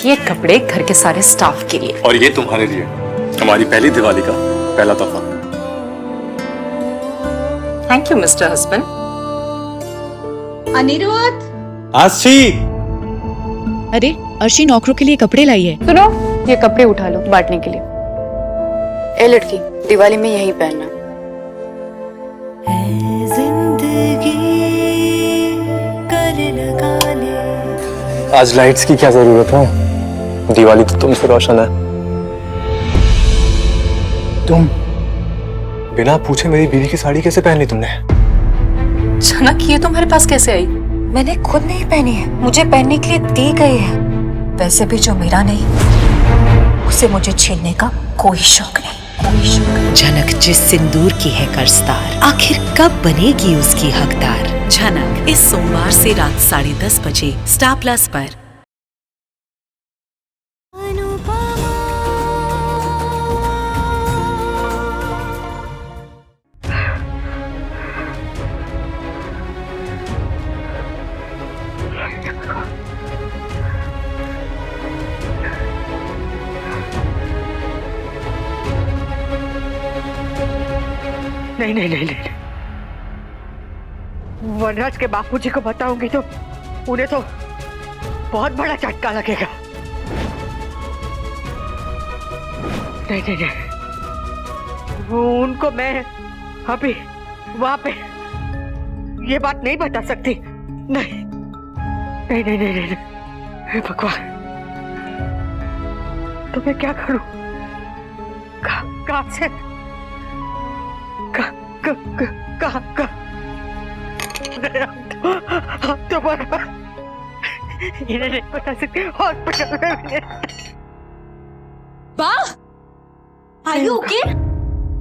ये कपड़े घर के सारे स्टाफ के लिए। और ये तुम्हारे लिए, हमारी पहली दिवाली का पहला तोहफा। Thank you mister husband. Aniruddh. Aashi. अरे अर्शी नौकरों के लिए कपड़े लाई है। सुनो, ये कपड़े उठा लो बांटने के लिए। ए लड़की, दिवाली में यही पहनना। आज लाइट्स की क्या जरूरत है, दिवाली तो तुमसे रोशन है। तुम बिना पूछे मेरी बीवी की साड़ी कैसे पहन ली तुमने? अचानक ये तुम्हारे पास कैसे आई? मैंने खुद नहीं पहनी है, मुझे पहनने के लिए दी गई है। वैसे भी जो मेरा नहीं उसे मुझे छीनने का कोई शौक नहीं। झनक जिस सिंदूर की है कर्जदार, आखिर कब बनेगी उसकी हकदार। झनक इस सोमवार से रात 10:30 बजे स्टार प्लस पर। नहीं नहीं नहीं नहीं, वनराज के बापूजी को बताऊंगी तो उन्हें तो बहुत बड़ा झटका लगेगा। नहीं नहीं नहीं, वो उनको मैं अभी वहां पे ये बात नहीं बता सकती। नहीं नहीं नहीं नहीं, नहीं। हे भगवान, तो मैं क्या करूं? कहां से हम तो इन्हें नहीं बता सकते। हॉस्पिटल में बा, आर यू ओके?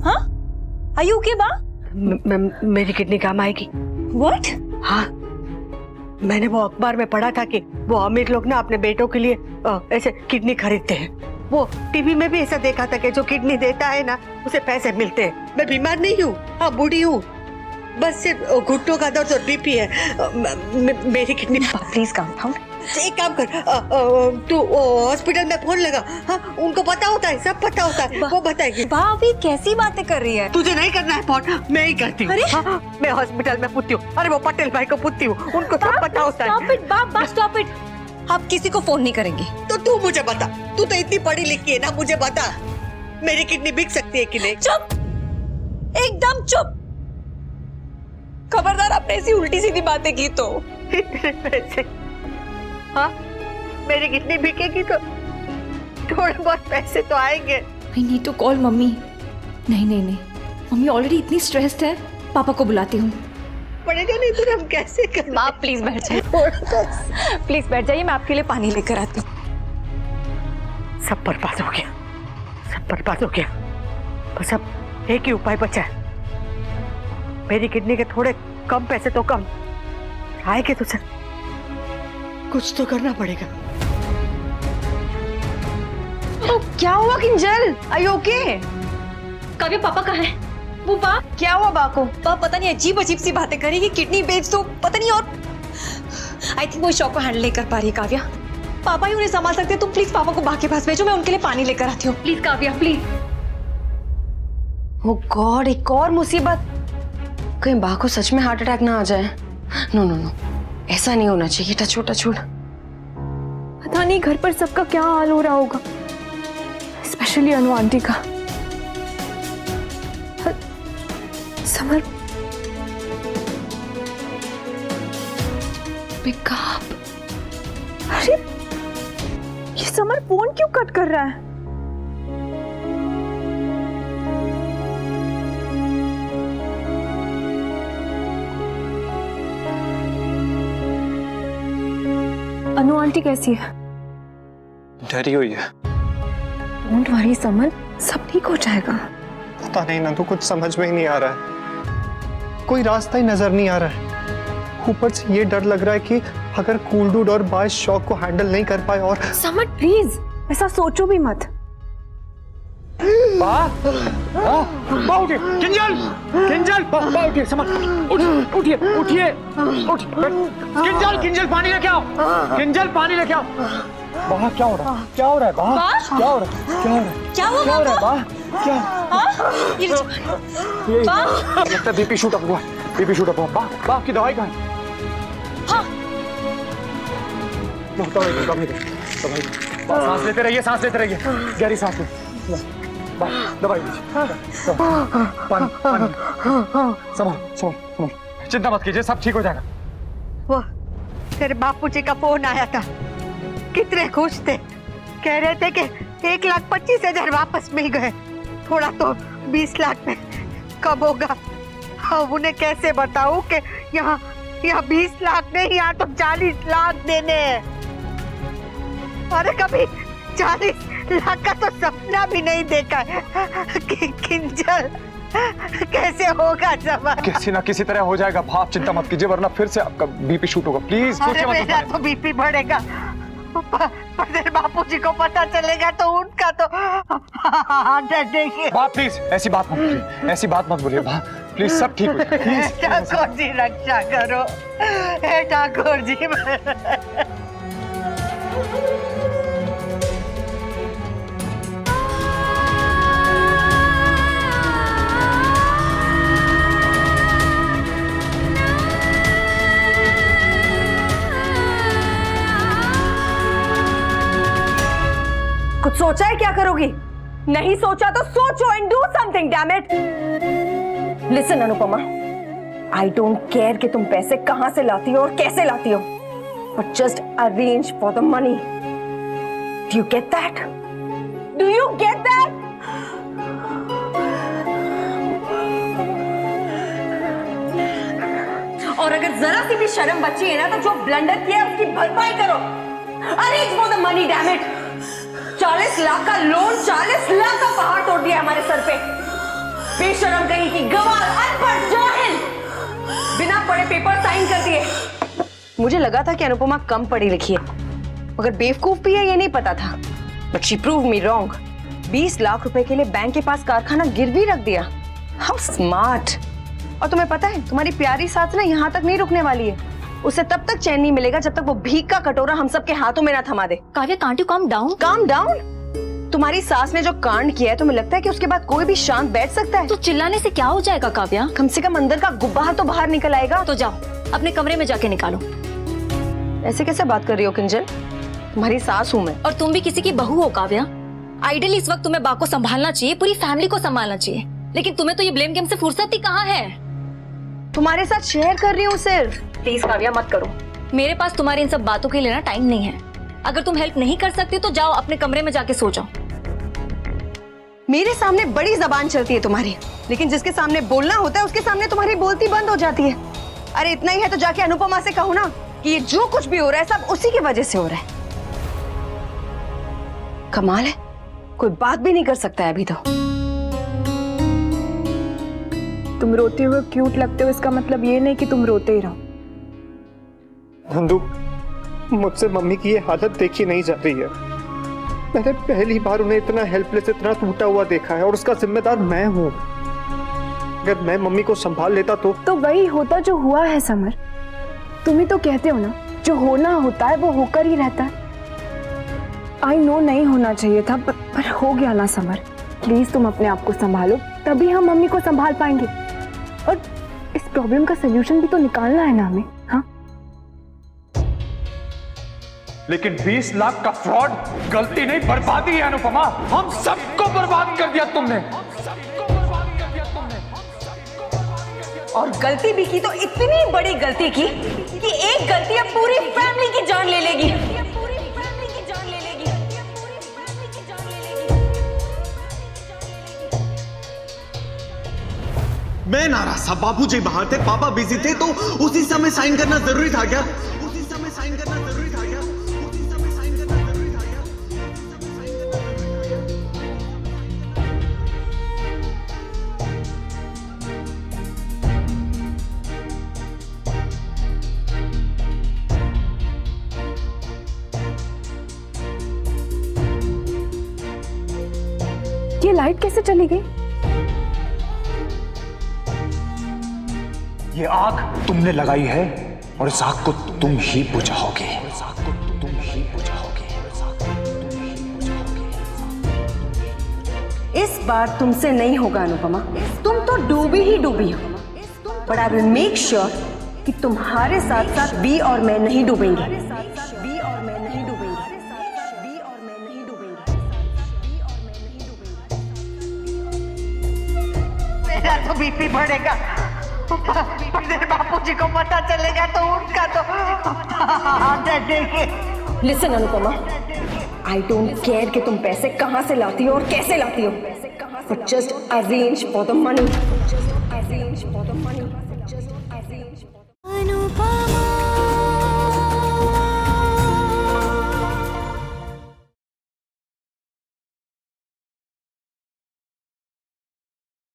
हाँ, आर यू ओके बा? मेरी किडनी काम आएगी। व्हाट? हाँ, मैंने वो अखबार में पढ़ा था कि वो अमीर लोग ना अपने बेटों के लिए ऐसे किडनी खरीदते हैं। वो टीवी में भी ऐसा देखा था कि जो किडनी देता है ना उसे पैसे मिलते हैं। मैं बीमार नहीं हूँ, हाँ बूढ़ी हूँ, बस सिर्फ घुटनों का दर्द और बीपी है। मेरी किडनी। Please calm down. एक काम कर, तू हॉस्पिटल में फोन लगा। हाँ, उनको पता होता है, सब पता होता है, वो बताएगी। भाभी कैसी बातें कर रही है? तुझे नहीं करना है फोन, मैं ही करती हूँ। हाँ, मैं हॉस्पिटल में पूछती हूँ। अरे वो पटेल भाई को पूछती हूँ, उनको सब पता होता है। स्टॉप इट बा, स्टॉप इट। आप किसी को फोन नहीं करेंगी तो तू मुझे बता, तू तो इतनी पढ़ी लिखी है ना, मुझे बता मेरी किडनी बिक सकती है कि नहीं। चुप, एकदम चुप। खबरदार आपने ऐसी उल्टी सीधी बातें की तो। पैसे, हाँ, मेरी किडनी बिकेगी तो थोड़े बहुत पैसे तो आएंगे। I need to call mummy. नहीं नहीं नहीं, मम्मी ऑलरेडी इतनी स्ट्रेस्ड है, पापा को बुलाती हूँ। पड़ेगा नहीं तो हम कैसे करें? आप प्लीज बैठ जाइए, प्लीज बैठ जाइए, मैं आपके लिए पानी लेकर आती हूँ। सब बर्बाद हो गया, सब बर्बाद हो गया। बस अब एक ही उपाय बचा है, मेरी किडनी के थोड़े कम पैसे तो कम आएंगे तो सर, कुछ तो करना पड़ेगा। तो क्या हुआ किंजल? Are you okay? काव्य पापा कहाँ है? वो बा, क्या हुआ बा को? बा पता नहीं अजीब अजीब सी बातें करेगी, किडनी बेच दो पता नहीं, और आई थिंक वो इस शौक को हैंडल नहीं कर पा रही है। काव्या, पापा ही उन्हें संभाल सकते हैं, तुम प्लीज पापा को बा के पास भेजो, मैं उनके लिए पानी लेकर आती हूँ। Please Kavya please. Oh God, एक और मुसीबत। कहीं बा को सच में हार्ट अटैक ना आ जाए। नो नो नो, ऐसा नहीं होना चाहिए। Touch wood. पता नहीं घर पर सबका क्या हाल हो रहा होगा, स्पेशली अनु आंटी का। Summer, pickup. अरे ये समर फोन क्यों कट कर रहा है? अनु आंटी कैसी है? डरी हुई है। डोंट वरी समर, सब ठीक हो जाएगा। पता नहीं ना, तो कुछ समझ में ही नहीं आ रहा है, कोई रास्ता ही नजर नहीं आ रहा है। ऊपर से ये डर लग रहा है कि अगर कूल डूड और बाय शॉक को हैंडल नहीं कर पाए और। समर प्लीज ऐसा सोचो भी मत। बा उठिए, किंजल, किंजल, बा उठिए, समझ, उठिए, उठिए, किंजल, किंजल पानी लेके आओ, किंजल पानी लेके आओ। बा क्या हो रहा है? क्या हो रहा है बा? क्या हो रहा है? क्या हो रहा है? क्या हुआ क्या हो रहा है बा? क्या? ये लगता है बीपी शूट अप हुआ, बीपी शूट अप हुआ। बा आपकी दवाई कहाँ है? दवाई सांस लेते रहिए, सांस लेते रहिए, गहरी सांस ले, दवाई पानी पानी, संभाल संभाल संभाल, चिंता मत कीजिए, सब ठीक हो जाएगा। वो तेरे बापूजी का फोन आया था, कितने खुश थे, कह रहे थे कि 1,25,000 वापस मिल गए, थोड़ा तो 20 लाख में कब होगा। अब उन्हें कैसे बताऊं कि यहाँ 20 लाख नहीं, यहाँ तो 40 लाख देने हैं। अरे कभी 40 लाख का तो सपना भी नहीं देखा है। किंजल कैसे होगा जमा? किसी ना किसी तरह हो जाएगा, आप चिंता मत कीजिए, वरना फिर से आपका बीपी शूट होगा। प्लीज अरे मेरा तो बीपी बढ़ेगा, पर तेरे बापूजी को पता चलेगा तो उनका तो हार्ट अटैक। बाप प्लीज ऐसी बात मत बोलिए, ऐसी बात मत बोलिए, प्लीज सब ठीक हो जाएगा। ठाकुर जी रक्षा करो, हे ठाकुर जी। कुछ सोचा है क्या करोगी? नहीं सोचा तो सोचो and do something, damn it. Listen Anupama, I don't care कि तुम पैसे कहां से लाती हो और कैसे लाती हो, but just arrange for the money. Do you get that? Do you get that? और अगर जरा सी भी शर्म बची है ना, तो जो ब्लंडर किया उसकी भरपाई करो। Arrange for the money, damn it. 40 lakh का लोन, 40 लाख का पहाड़ तोड़ दिया हमारे सर पे। बेशरम कहीं की, गवार, अनपढ़, जाहिल, बिना पढ़े पेपर साइन कर दिए। मुझे लगा था कि अनुपमा कम पढ़ी लिखी है, मगर बेवकूफ भी है ये नहीं पता था। But she prove me wrong. 20 lakh रुपए के लिए बैंक के पास कारखाना गिरवी रख दिया। How smart. और तुम्हें पता है, तुम्हारी प्यारी साथ ना यहाँ तक नहीं रुकने वाली है। उसे तब तक चैन नहीं मिलेगा जब तक वो भीख का कटोरा हम सबके हाथों में ना थमा दे। Kavya, can't you calm down? Calm down? तुम्हारी सास ने जो कांड किया है, तुम्हें लगता है कि उसके बाद कोई भी शांत बैठ सकता है? तो चिल्लाने से क्या हो जाएगा काव्या? कम से कम अंदर का गुब्बार तो बाहर निकल आएगा। तो जाओ अपने कमरे में जाके निकालो। ऐसे कैसे बात कर रही हो किंजल? तुम्हारी सास हूं मैं। और तुम भी किसी की बहू हो काव्या। आइडियली इस वक्त तुम्हें बा को संभालना चाहिए, पूरी फैमिली को संभालना चाहिए, लेकिन तुम्हें तो ये ब्लेम गेम से फुर्सत ही कहाँ है। तुम्हारे साथ शेयर कर रही हूँ सिर्फ। प्लीज काव्या मत करो, मेरे पास तुम्हारी इन सब बातों के लिए ना टाइम नहीं है। अगर तुम हेल्प नहीं कर सकती तो जाओ अपने कमरे में जाके सो जाओ। मेरे सामने बड़ी जबान चलती है तुम्हारी, लेकिन जिसके सामने बोलना होता है उसके सामने तुम्हारी बोलती बंद हो जाती है। अरे इतना ही है तो जाके अनुपमा से कहो ना कि ये जो कुछ भी हो रहा है सब उसी की वजह से हो रहा है। कमाल है, कोई बात भी नहीं कर सकता है अभी तो। तुम रोते हुए क्यूट लगते हो, इसका मतलब ये नहीं कि तुम रोते ही रहो। नंदू, मुझसे मम्मी की ये हालत देखी नहीं जा रही है। मैंने पहली बार उन्हें इतना हेल्पलेस, इतना टूटा हुआ देखा है, और उसका जिम्मेदार मैं हूँ। अगर मैं मम्मी को संभाल लेता तो वही होता जो हुआ है समर। तुम ही तो कहते हो ना, जो होना होता है वो होकर ही रहता है। आई नो नहीं होना चाहिए था, पर हो गया ना समर। प्लीज तुम अपने आप को संभालो, तभी हम मम्मी को संभाल पाएंगे। और इस प्रॉब्लम का सोल्यूशन भी तो निकालना है ना हमें। हाँ, लेकिन 20 लाख का फ्रॉड गलती नहीं, बर्बादी है अनुपमा। हम सबको बर्बाद कर दिया तुमने। और गलती भी की तो इतनी बड़ी गलती की कि एक गलती अब पूरी फैमिली की जान ले लेगी। मैं नाराज था, बाबूजी बाहर थे, पापा बिजी थे, तो उसी समय साइन करना जरूरी था क्या? उसी समय साइन करना जरूरी था क्या? उसी समय साइन करना जरूरी था क्या? ये लाइट कैसे चली गई? ये आग तुमने लगाई है और इस आग को तुम ही बुझाओगे। इस बार तुमसे नहीं होगा अनुपमा, तुम तो डूबी ही डूबी हो। But I will make sure कि तुम्हारे साथ साथ बी और मैं नहीं डूबेंगे। बी और मैं नहीं डूबेंगे। बी और मैं नहीं डूबेंगे। मेरा तो बीपी बढ़ेगा। मेरे बापूजी को पता चलेगा तो उनका तो देखिए। Listen Anupama, I don't care कि तुम पैसे कहाँ से लाती हो और कैसे लाती हो, but just arrange for the money. Just arrange for the money. Just arrange for the money.